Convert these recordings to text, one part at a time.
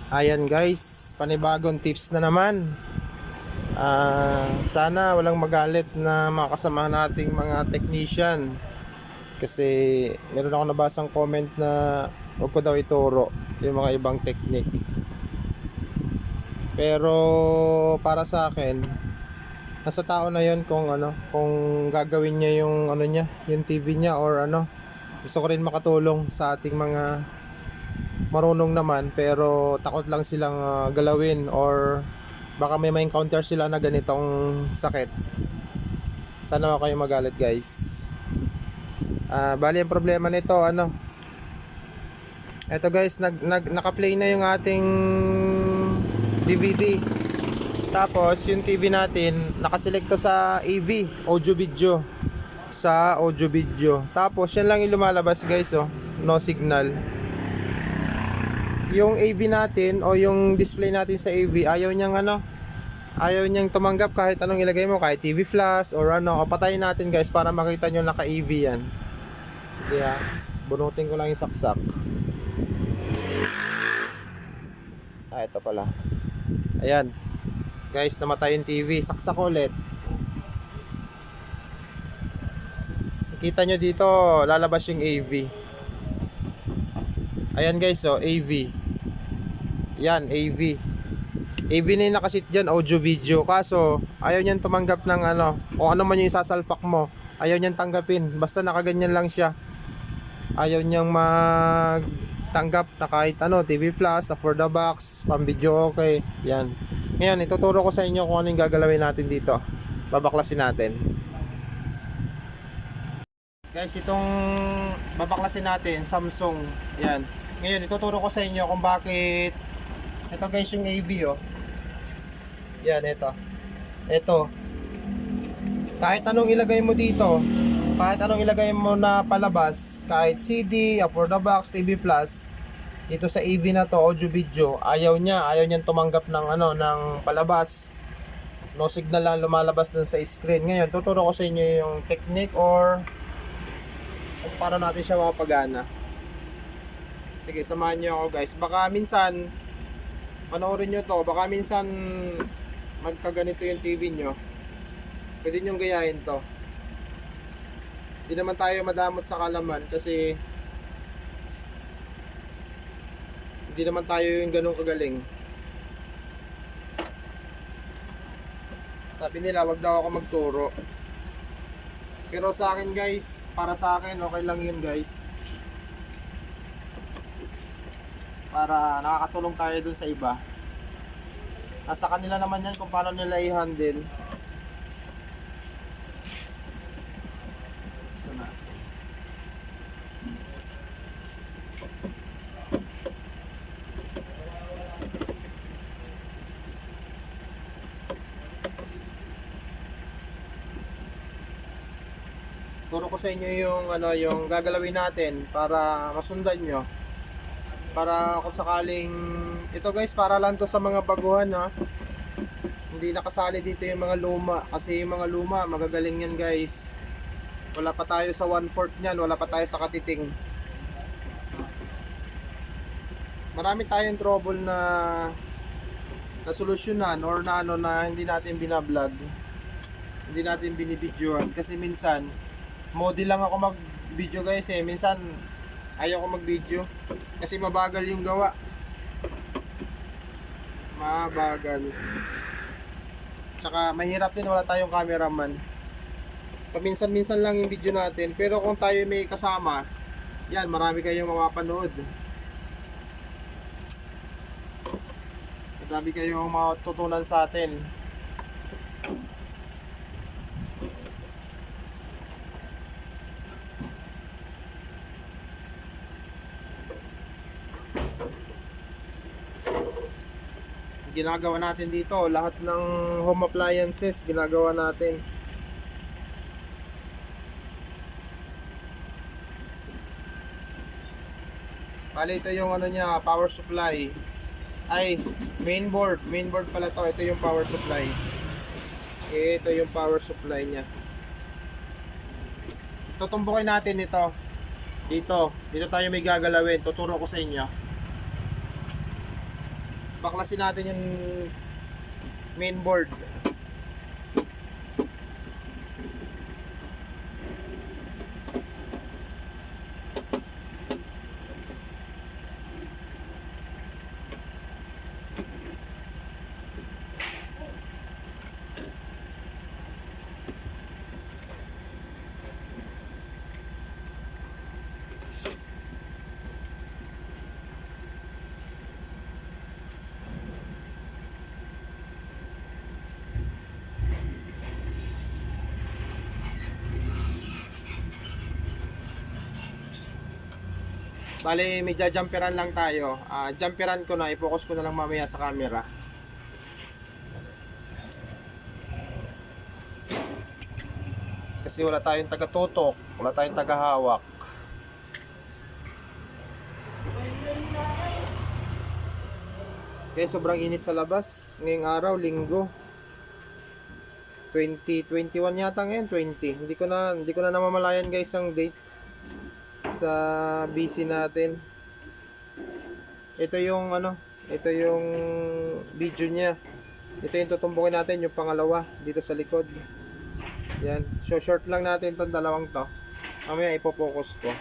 Ayan guys, panibagong tips na naman. Sana walang magalit na mga kasama nating mga technician. Kasi meron ako nabasang comment na huwag ko daw ituro yung mga ibang technique. Pero para sa akin, nasa tao na yon kung kung gagawin niya yung niya, yung TV niya or ano. Gusto ko rin makatulong sa ating mga marunong naman pero takot lang silang galawin or baka may encounter sila na ganitong sakit. Sana wag kayo magalit guys. Bali ang problema nito eto guys, naka-play na yung ating DVD. Tapos yung TV natin nakaselect to sa AV, audio video. Sa audio video. Tapos yan lang yung lumalabas guys, no signal. Yung AV natin o yung display natin sa AV ayaw niyang tumanggap kahit anong ilagay mo, kahit TV flash or o patayin natin guys para makita nyo naka AV yan. Sige bunutin ko lang yung saksak. Ito pala. Ayan guys, namatay yung TV. Saksak ulit. Kita nyo dito lalabas yung AV. Ayan guys, AV. Yan, AV. AV na yung nakasit dyan, audio video. Kaso, ayaw niyan tumanggap ng kung ano man yung isasalpak mo. Ayaw niyan tanggapin. Basta nakaganyan lang siya. Ayaw niyang magtanggap na kahit TV flash, for the box, pang video okay. Yan. Ngayon, ituturo ko sa inyo kung ano yung gagalawin natin dito. Babaklasin natin. Guys, itong babaklasin natin, Samsung. Yan. Ngayon, ituturo ko sa inyo kung bakit ito guys yung AV Yan, ito. Kahit anong ilagay mo dito, kahit anong ilagay mo na palabas, kahit CD, for the box, TV plus, dito sa AV na to, audio video, ayaw niyang tumanggap ng ng palabas. No signal lang lumalabas dun sa screen. Ngayon, tuturo ko sa inyo yung technique or kung paano natin siya mapagana. Sige, samahan niyo ako guys. Baka minsan panoorin nyo to, baka minsan magkaganito yung TV nyo. Pwede nyo gayahin to. Hindi naman tayo madamot sa kalaman kasi hindi naman tayo yung ganun kagaling. Sabi nila wag daw ako magturo. Pero sa akin guys, para sa akin okay lang yun guys. Para nakakatulong tayo dun sa iba. Nasa kanila naman yan kung paano nila i-handle. Turo ko sa inyo yung gagalawin natin para masundan nyo. Para kung sakaling ito guys, para lang to sa mga baguhan hindi nakasali dito yung mga luma kasi yung mga luma magagaling yan guys. Wala pa tayo sa 1/4 niyan, wala pa tayo sa katiting. Marami tayong trouble na solusyonan or na hindi natin binablog, hindi natin binibidyoan kasi minsan model lang ako mag video guys minsan ayaw ko mag video kasi mabagal yung gawa, mabagal. Tsaka mahirap din, wala tayong cameraman. Paminsan-minsan lang yung video natin, pero kung tayo may kasama, yan, marami kayong mapapanood. Marami kayong matutunan sa atin. Ginagawa natin dito, lahat ng home appliances ginagawa natin. Bali ito yung niya, power supply. Ay, mainboard pala to. Ito yung power supply. Ito yung power supply niya. Tutumbukin natin ito. Dito tayo may gagalawin. Tuturo ko sa inyo. baklasin natin yung mainboard. Bale, may jumperan lang tayo. Jumperan ko na, i-focus ko na lang mamaya sa camera. Kasi wala tayong taga-tutok, wala tayong taga-hawak. Okay, sobrang init sa labas. Ngayong araw, linggo. 21 yata ngayon, 20. Hindi ko na namamalayan guys ang date sa BC natin. Ito yung video niya. Ito yung tutumbukin natin, yung pangalawa dito sa likod. Yan. So short lang natin tong dalawang to. Mamaya ipo-focus ko.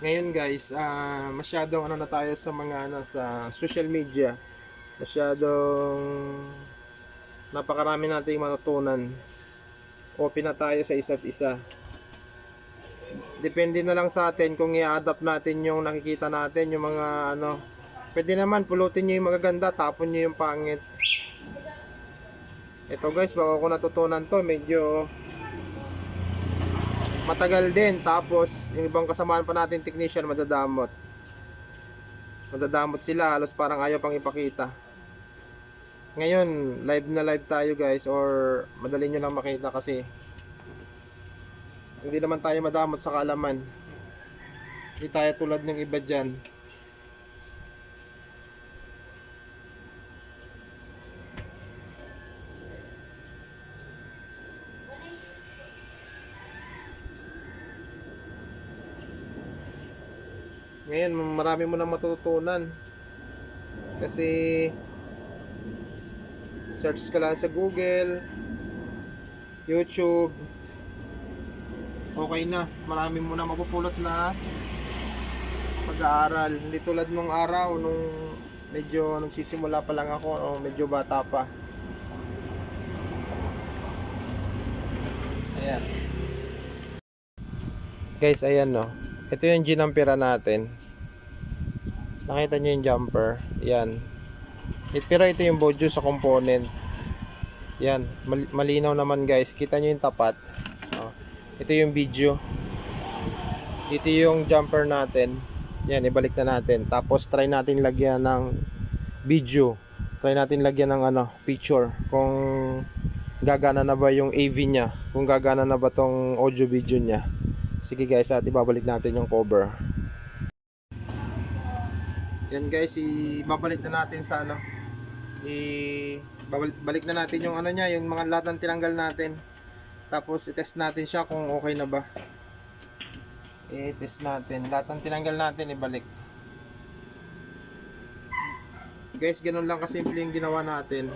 Ngayon guys, masyadong na tayo sa mga sa social media. Masyadong napakarami nating matutunan. Open na tayo sa isa't isa. Depende na lang sa atin kung i-adapt natin yung nakikita natin, yung mga pwede naman pulutin niyo yung magaganda, tapon niyo yung pangit. Ito guys, bago ko natutunan to, medyo matagal din. Tapos yung ibang kasamaan pa natin technician madadamot sila, halos parang ayaw pang ipakita. Ngayon live na live tayo guys, or madali nyo lang makita kasi hindi naman tayo madamot sa kaalaman. Hindi tayo tulad ng iba dyan. Ngayon marami mo nang matututunan kasi search ka lang sa Google, YouTube, okay na, marami mo na mapupulot na pag-aaral. Hindi tulad nung araw nung medyo nagsisimula pa lang ako o medyo bata pa. Ayan guys, ayan no, ito yung ginampera natin. Nakita nyo yung jumper, yan. Pero ito yung bojo sa component. Yan, malinaw naman guys. Kita nyo yung tapat. Ito yung video. Ito yung jumper natin. Yan, ibalik na natin. Tapos try natin lagyan ng video. Try natin lagyan ng picture. Kung gagana na ba yung AV nya. Kung gagana na ba tong audio video nya. Sige guys, at ibabalik natin yung cover. Yan guys, ibabalik na natin sa balik na natin yung niya, yung mga lahat ng tinanggal natin. Tapos i-test natin siya kung okay na ba. I-test natin lahat ng tinanggal natin, ibalik. Guys, ganun lang kasimple yung ginawa natin.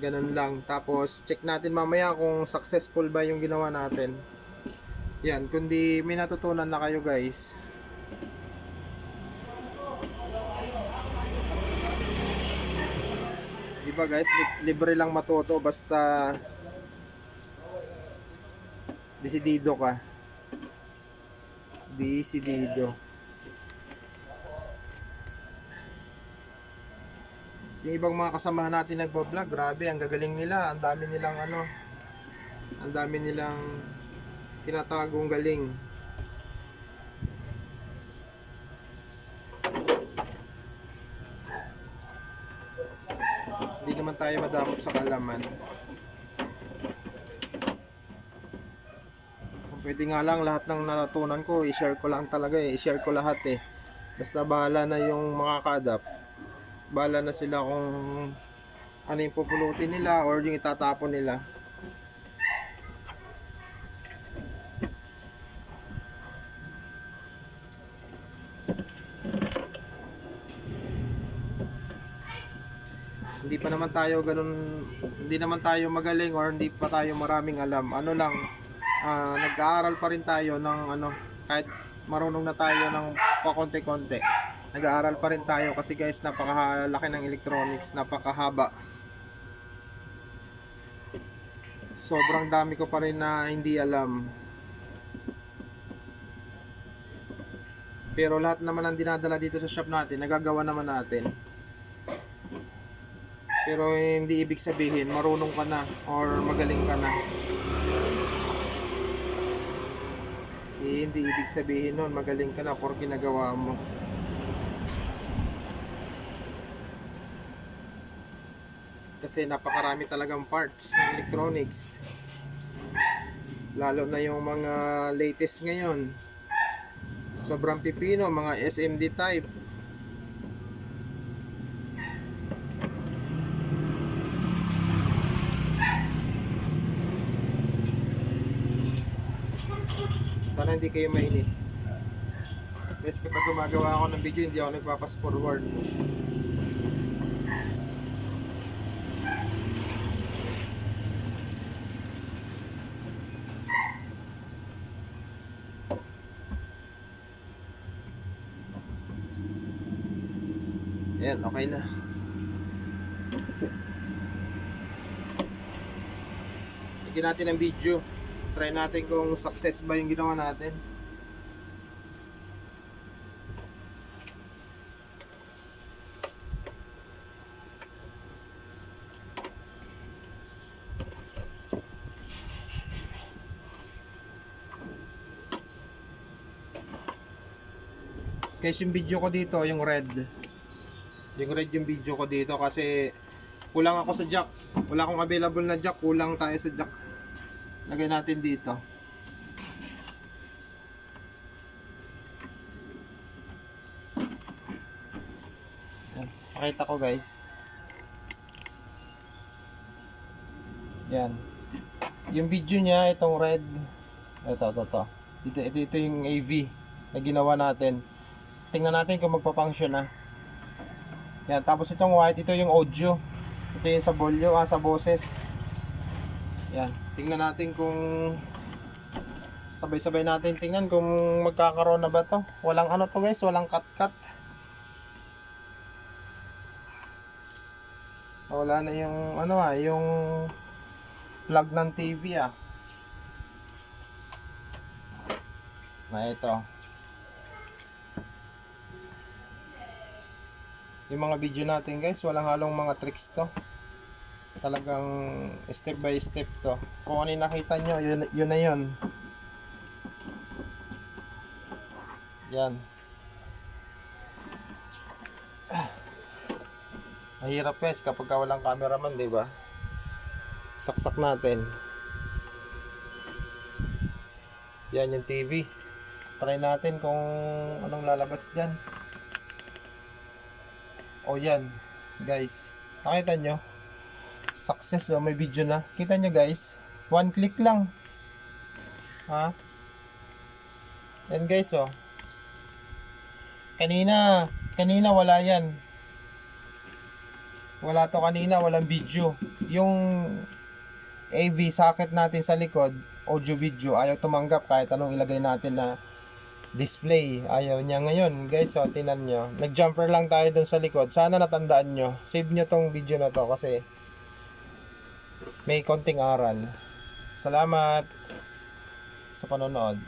Ganun lang. Tapos check natin mamaya kung successful ba yung ginawa natin. Yan, kundi may natutunan na kayo guys. Diba guys, libre lang matuto basta desidido ka. Desidido. Yung ibang mga kasamahan natin nagbo-vlog, grabe, ang gagaling nila. Ang dami nilang ano, ang dami nilang tinatagong galing. Hindi naman tayo madamot sa kaalaman. Kung pwede nga lang, lahat ng natutunan ko, i-share ko lang talaga eh. I-share ko lahat eh. Basta bahala na yung mga ka-adapt. Bahala na sila kung ano yung pupulutin nila or yung itatapon nila. Hindi pa naman tayo ganun, hindi naman tayo magaling or hindi pa tayo maraming alam. Ano lang, nag-aaral pa rin tayo ng ano, kahit marunong na tayo ng pakonti-konti. Nag-aaral pa rin tayo kasi guys, napakalaki ng electronics, napakahaba. Sobrang dami ko pa rin na hindi alam. Pero lahat naman ang dinadala dito sa shop natin, nagagawa naman natin. Pero hindi ibig sabihin marunong ka na or magaling ka na. Hindi ibig sabihin nun magaling ka na porque ginagawa mo. Kasi napakarami talagang parts ng electronics. Lalo na yung mga latest ngayon. Sobrang pipino, mga SMD type. Sana hindi kayo mainit. Guys, kapag gumagawa ako ng video, hindi ako nagpapas forward. Ayan, okay na. Lagyan natin ang video. Try natin kung success ba yung ginawa natin. Guys, yung video ko dito, yung red. Yung red yung video ko dito kasi kulang ako sa jack. Wala akong available na jack, kulang tayo sa jack. Lagay natin dito. Pakita ko guys. Yan. Yung video niya, itong red. Ito. Ito yung AV na ginawa natin. Tingnan natin kung magpa-function na. Yan. Tapos itong white, ito yung audio. Ito yung sa volume, sa boses. Yan. Tingnan natin kung sabay-sabay natin tingnan kung magkakaroon na ba to. Walang ano to guys, walang cut-cut. Wala na yung ano yung plug ng TV na ito. Yung mga video natin guys, walang halong mga tricks to. Talagang step by step to. Kung ano yung nakita nyo, yun na yun. Yan. Mahirap guys kapag walang cameraman, di ba? Saksak natin. Yan yung TV. Try natin kung anong lalabas dyan. O yan, guys. Nakita nyo? Success, may video na. Kita nyo guys, one click lang. Yan guys, kanina wala yan. Wala to kanina, walang video. Yung AV socket natin sa likod, audio video, ayaw tumanggap kahit anong ilagay natin na display. Ayaw niya ngayon guys. Tingnan nyo, nag-jumper lang tayo dun sa likod. Sana natandaan nyo, save nyo tong video na to kasi may konting aral. Salamat sa panonood.